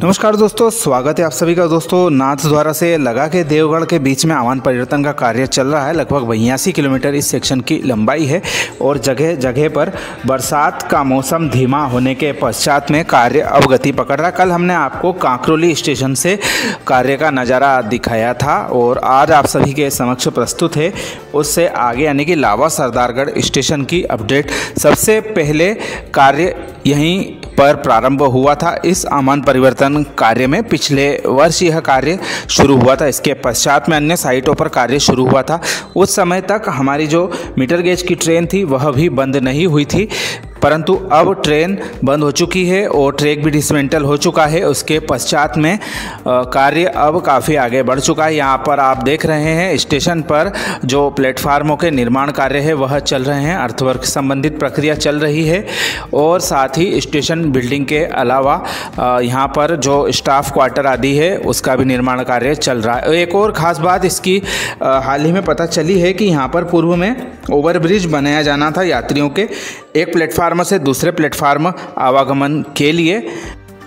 नमस्कार दोस्तों, स्वागत है आप सभी का। दोस्तों, नाथद्वारा से लगा के देवगढ़ के बीच में आमान परिवर्तन का कार्य चल रहा है। लगभग 82 किलोमीटर इस सेक्शन की लंबाई है और जगह जगह पर बरसात का मौसम धीमा होने के पश्चात में कार्य अब गति पकड़ रहा है। कल हमने आपको कांकरोली स्टेशन से कार्य का नज़ारा दिखाया था और आज आप सभी के समक्ष प्रस्तुत है उससे आगे यानी कि लावा सरदारगढ़ स्टेशन की अपडेट। सबसे पहले कार्य यहीं पर प्रारंभ हुआ था इस आमान परिवर्तन कार्य में। पिछले वर्ष यह कार्य शुरू हुआ था। इसके पश्चात में अन्य साइटों पर कार्य शुरू हुआ था। उस समय तक हमारी जो मीटर गेज की ट्रेन थी वह भी बंद नहीं हुई थी, परंतु अब ट्रेन बंद हो चुकी है और ट्रैक भी डिसमेंटल हो चुका है। उसके पश्चात में कार्य अब काफ़ी आगे बढ़ चुका है। यहाँ पर आप देख रहे हैं स्टेशन पर जो प्लेटफार्मों के निर्माण कार्य है वह चल रहे हैं। अर्थवर्क संबंधित प्रक्रिया चल रही है और साथ ही स्टेशन बिल्डिंग के अलावा यहाँ पर जो स्टाफ क्वार्टर आदि है उसका भी निर्माण कार्य चल रहा है। एक और ख़ास बात इसकी हाल ही में पता चली है कि यहाँ पर पूर्व में ओवरब्रिज बनाया जाना था यात्रियों के एक प्लेटफार्म से दूसरे प्लेटफार्म आवागमन के लिए,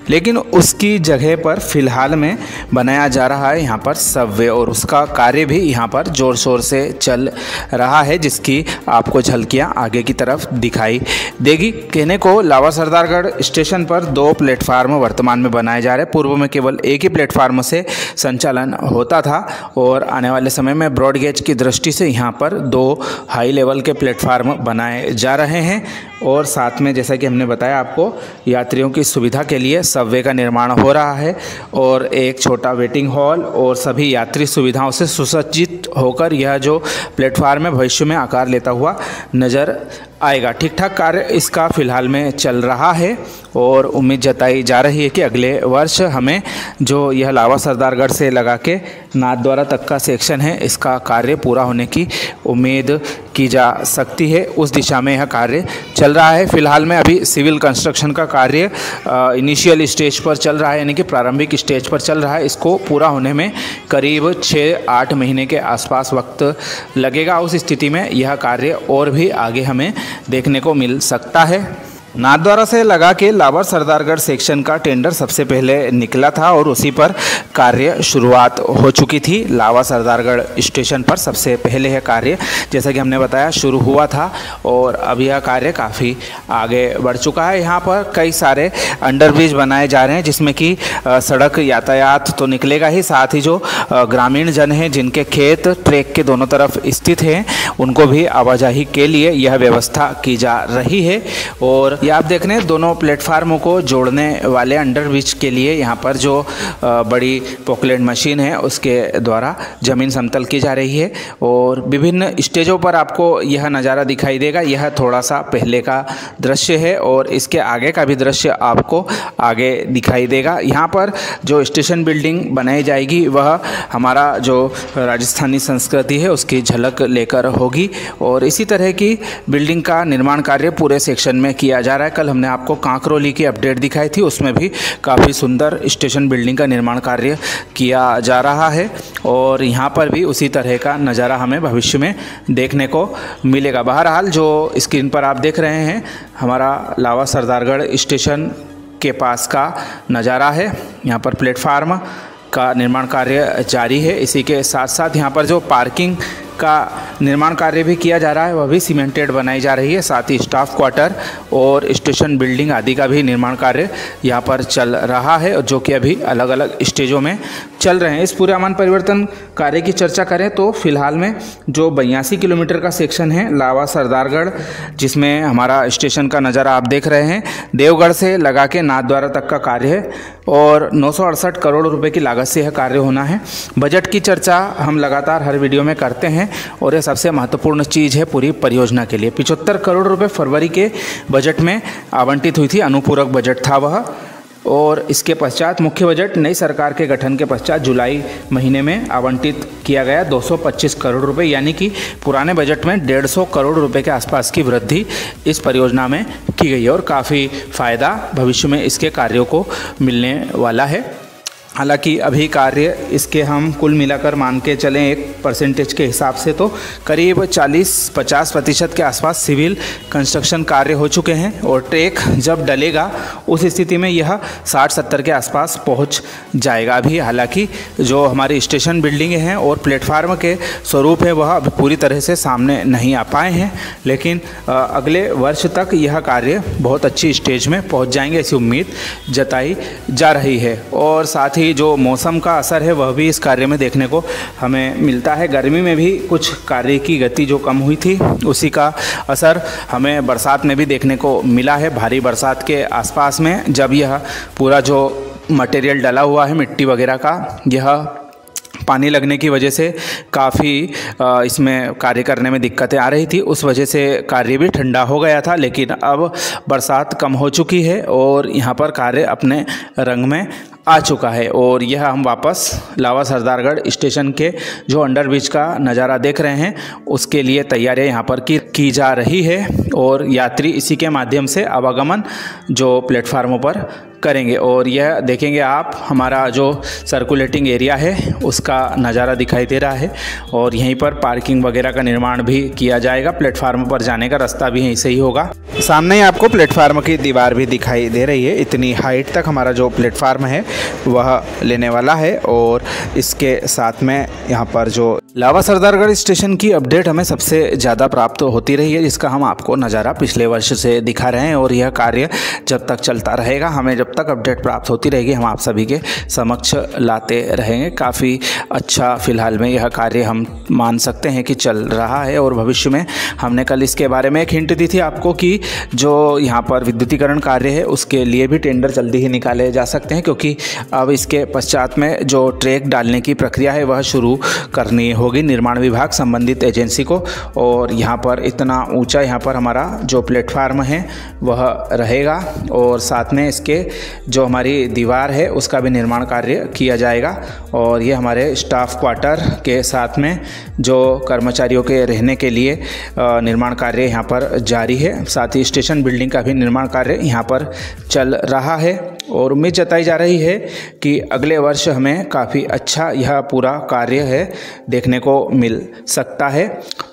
लेकिन उसकी जगह पर फिलहाल में बनाया जा रहा है यहाँ पर सबवे और उसका कार्य भी यहाँ पर ज़ोर शोर से चल रहा है, जिसकी आपको झलकियाँ आगे की तरफ दिखाई देगी। कहने को लावा सरदारगढ़ स्टेशन पर 2 प्लेटफार्म वर्तमान में बनाए जा रहे हैं। पूर्व में केवल एक ही प्लेटफार्म से संचालन होता था और आने वाले समय में ब्रॉड गेज की दृष्टि से यहाँ पर 2 हाई लेवल के प्लेटफार्म बनाए जा रहे हैं और साथ में जैसा कि हमने बताया आपको यात्रियों की सुविधा के लिए सबवे का निर्माण हो रहा है और एक छोटा वेटिंग हॉल और सभी यात्री सुविधाओं से सुसज्जित होकर यह जो प्लेटफार्म है भविष्य में आकार लेता हुआ नज़र आएगा। ठीक ठाक कार्य इसका फिलहाल में चल रहा है और उम्मीद जताई जा रही है कि अगले वर्ष हमें जो यह लावा सरदारगढ़ से लगा के नाथद्वारा तक का सेक्शन है इसका कार्य पूरा होने की उम्मीद की जा सकती है। उस दिशा में यह कार्य चल रहा है। फिलहाल में अभी सिविल कंस्ट्रक्शन का कार्य इनिशियल स्टेज पर चल रहा है, यानी कि प्रारंभिक स्टेज पर चल रहा है। इसको पूरा होने में करीब 6-8 महीने के आसपास वक्त लगेगा। उस स्थिति में यह कार्य और भी आगे हमें देखने को मिल सकता है। नाथद्वारा से लगा के लावा सरदारगढ़ सेक्शन का टेंडर सबसे पहले निकला था और उसी पर कार्य शुरुआत हो चुकी थी। लावा सरदारगढ़ स्टेशन पर सबसे पहले यह कार्य जैसा कि हमने बताया शुरू हुआ था और अब यह कार्य काफ़ी आगे बढ़ चुका है। यहाँ पर कई सारे अंडरब्रिज बनाए जा रहे हैं जिसमें कि सड़क यातायात तो निकलेगा ही, साथ ही जो ग्रामीण जन हैं जिनके खेत ट्रैक के दोनों तरफ स्थित हैं उनको भी आवाजाही के लिए यह व्यवस्था की जा रही है। और ये आप देख रहे हैं दोनों प्लेटफार्मों को जोड़ने वाले अंडरब्रिज के लिए यहाँ पर जो बड़ी पोकलेट मशीन है उसके द्वारा ज़मीन समतल की जा रही है और विभिन्न स्टेजों पर आपको यह नज़ारा दिखाई देगा। यह थोड़ा सा पहले का दृश्य है और इसके आगे का भी दृश्य आपको आगे दिखाई देगा। यहाँ पर जो स्टेशन बिल्डिंग बनाई जाएगी वह हमारा जो राजस्थानी संस्कृति है उसकी झलक लेकर होगी और इसी तरह की बिल्डिंग का निर्माण कार्य पूरे सेक्शन में किया जा रहा है। कल हमने आपको कांकरोली की अपडेट दिखाई थी, उसमें भी काफ़ी सुंदर स्टेशन बिल्डिंग का निर्माण कार्य किया जा रहा है और यहाँ पर भी उसी तरह का नज़ारा हमें भविष्य में देखने को मिलेगा। बहरहाल जो स्क्रीन पर आप देख रहे हैं हमारा लावा सरदारगढ़ स्टेशन के पास का नज़ारा है। यहाँ पर प्लेटफार्म का निर्माण कार्य जारी है। इसी के साथ साथ यहाँ पर जो पार्किंग का निर्माण कार्य भी किया जा रहा है वह भी सीमेंटेड बनाई जा रही है। साथ ही स्टाफ क्वार्टर और स्टेशन बिल्डिंग आदि का भी निर्माण कार्य यहाँ पर चल रहा है जो कि अभी अलग अलग स्टेजों में चल रहे हैं। इस पूरे आमान परिवर्तन कार्य की चर्चा करें तो फिलहाल में जो 82 किलोमीटर का सेक्शन है लावा सरदारगढ़ जिसमें हमारा स्टेशन का नज़ारा आप देख रहे हैं, देवगढ़ से लगा के नाथद्वारा तक का कार्य है और 968 करोड़ रुपए की लागत से यह कार्य होना है। बजट की चर्चा हम लगातार हर वीडियो में करते हैं और यह सबसे महत्वपूर्ण चीज़ है पूरी परियोजना के लिए। 75 करोड़ रुपए फरवरी के बजट में आवंटित हुई थी, अनुपूरक बजट था वह और इसके पश्चात मुख्य बजट नई सरकार के गठन के पश्चात जुलाई महीने में आवंटित किया गया 225 करोड़ रुपए, यानी कि पुराने बजट में 150 करोड़ रुपए के आसपास की वृद्धि इस परियोजना में की गई है और काफ़ी फ़ायदा भविष्य में इसके कार्यों को मिलने वाला है। हालांकि अभी कार्य इसके हम कुल मिलाकर मान के चलें एक परसेंटेज के हिसाब से तो करीब 40-50% के आसपास सिविल कंस्ट्रक्शन कार्य हो चुके हैं और ट्रैक जब डलेगा उस स्थिति में यह 60-70 के आसपास पहुंच जाएगा। अभी हालांकि जो हमारी स्टेशन बिल्डिंगें हैं और प्लेटफार्म के स्वरूप है वह अभी पूरी तरह से सामने नहीं आ पाए हैं, लेकिन अगले वर्ष तक यह कार्य बहुत अच्छी स्टेज में पहुँच जाएंगे ऐसी उम्मीद जताई जा रही है। और साथ ही जो मौसम का असर है वह भी इस कार्य में देखने को हमें मिलता है। गर्मी में भी कुछ कार्य की गति जो कम हुई थी उसी का असर हमें बरसात में भी देखने को मिला है। भारी बरसात के आसपास में जब यह पूरा जो मटेरियल डला हुआ है मिट्टी वगैरह का, यह पानी लगने की वजह से काफ़ी इसमें कार्य करने में दिक्कतें आ रही थी, उस वजह से कार्य भी ठंडा हो गया था। लेकिन अब बरसात कम हो चुकी है और यहाँ पर कार्य अपने रंग में आ चुका है और यह हम वापस लावा सरदारगढ़ स्टेशन के जो अंडरब्रिज का नज़ारा देख रहे हैं उसके लिए तैयारियां यहाँ पर की जा रही है और यात्री इसी के माध्यम से आवागमन जो प्लेटफार्मों पर करेंगे। और यह देखेंगे आप हमारा जो सर्कुलेटिंग एरिया है उसका नज़ारा दिखाई दे रहा है और यहीं पर पार्किंग वगैरह का निर्माण भी किया जाएगा। प्लेटफार्म पर जाने का रास्ता भी यहीं से ही होगा। सामने ही आपको प्लेटफार्म की दीवार भी दिखाई दे रही है। इतनी हाइट तक हमारा जो प्लेटफार्म है वह लेने वाला है और इसके साथ में यहाँ पर जो लावा सरदारगढ़ स्टेशन की अपडेट हमें सबसे ज़्यादा प्राप्त होती रही है, जिसका हम आपको नज़ारा पिछले वर्ष से दिखा रहे हैं और यह कार्य जब तक चलता रहेगा, हमें जब तक अपडेट प्राप्त होती रहेगी हम आप सभी के समक्ष लाते रहेंगे। काफ़ी अच्छा फ़िलहाल में यह कार्य हम मान सकते हैं कि चल रहा है और भविष्य में हमने कल इसके बारे में एक हिंट दी थी आपको कि जो यहाँ पर विद्युतीकरण कार्य है उसके लिए भी टेंडर जल्दी ही निकाले जा सकते हैं, क्योंकि अब इसके पश्चात में जो ट्रैक डालने की प्रक्रिया है वह शुरू करनी होगी निर्माण विभाग संबंधित एजेंसी को। और यहाँ पर इतना ऊंचा यहाँ पर हमारा जो प्लेटफार्म है वह रहेगा और साथ में इसके जो हमारी दीवार है उसका भी निर्माण कार्य किया जाएगा। और ये हमारे स्टाफ क्वार्टर के साथ में जो कर्मचारियों के रहने के लिए निर्माण कार्य यहाँ पर जारी है। साथ ही स्टेशन बिल्डिंग का भी निर्माण कार्य यहाँ पर चल रहा है और उम्मीद जताई जा रही है कि अगले वर्ष हमें काफ़ी अच्छा यह पूरा कार्य है देखने को मिल सकता है।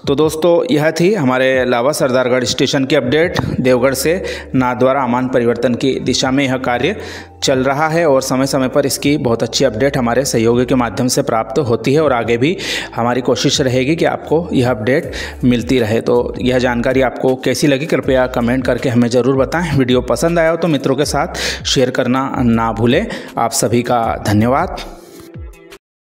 तो दोस्तों यह थी हमारे लावा सरदारगढ़ स्टेशन की अपडेट। देवगढ़ से नाथद्वारा आमान परिवर्तन की दिशा में यह कार्य चल रहा है और समय समय पर इसकी बहुत अच्छी अपडेट हमारे सहयोगियों के माध्यम से प्राप्त होती है और आगे भी हमारी कोशिश रहेगी कि आपको यह अपडेट मिलती रहे। तो यह जानकारी आपको कैसी लगी कृपया कमेंट करके हमें ज़रूर बताएं। वीडियो पसंद आया हो तो मित्रों के साथ शेयर करना ना भूलें। आप सभी का धन्यवाद।